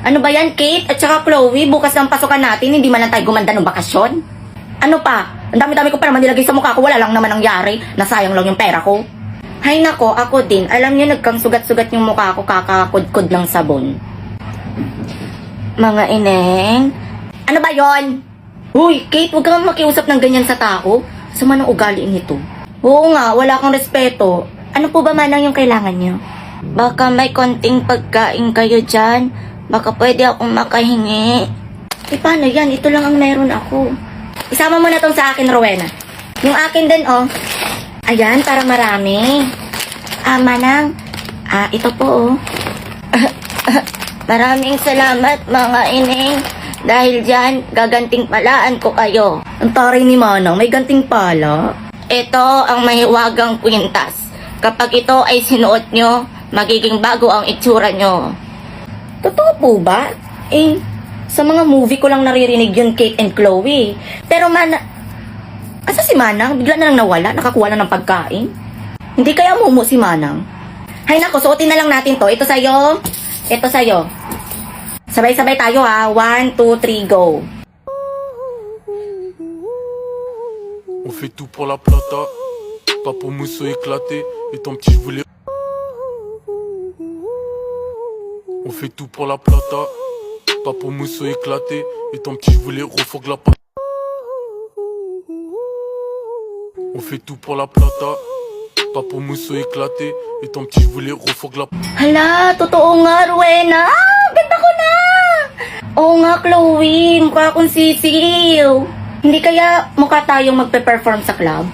Ano ba yan, Kate? At saka Chloe, bukas ng pasukan natin, hindi man lang tayo gumanda ng bakasyon? Ano pa? Ang dami-dami ko pa naman nilagay sa mukha ko, wala lang naman nangyari. Nasayang lang yung pera ko. Hay nako, ako din. Alam niyo, nagkang sugat-sugat yung mukha ko kakakudkod ng sabon. Mga ineng. Ano ba yon? Huy, Kate, huwag kang makiusap ng ganyan sa tao. Sama ng ugali nito. Oo nga, wala kang respeto. Ano po ba manang yung kailangan niyo? Baka may konting pagkain kayo dyan. Baka pwede akong makahingi. Eh paano yan? Ito lang ang meron ako. Isama mo na tong sa akin, Rowena. Yung akin din, oh. Ayan, para marami. Manang. Ito po, oh. Maraming salamat, mga ineng. Dahil dyan, gaganting palaan ko kayo. Ang taray ni Manang, may ganting pala. Ito ang mahiwagang kwintas. Kapag ito ay sinuot nyo, magiging bago ang itsura nyo. Totoo po ba? Eh, sa mga movie ko lang naririnig yun, Kate and Chloe. Pero asa si Manang? Bigla na lang nawala, nakakuha na ng pagkain. Hindi kaya mumu si Manang? Hay nako, suotin na lang natin to. Ito sa'yo, ito sa'yo. Sabay-sabay tayo ha. 1, 2, 3, go. On fait tout pour la plata, pas pour mousseau éclaté. Et ton petit je voulais. On fait tout pour la plata, pas pour mousseau éclaté. Et ton petit je voulais refourgue la pâte. On fait tout pour la plata, pas pour mousseau éclaté. Et ton petit je voulais refourgue la. Hala, totoo nga, Rowena. Ganda ko na. Oo nga, Chloe. Mukha akong sisiw. Hindi kaya mukha tayong magpe-perform sa club?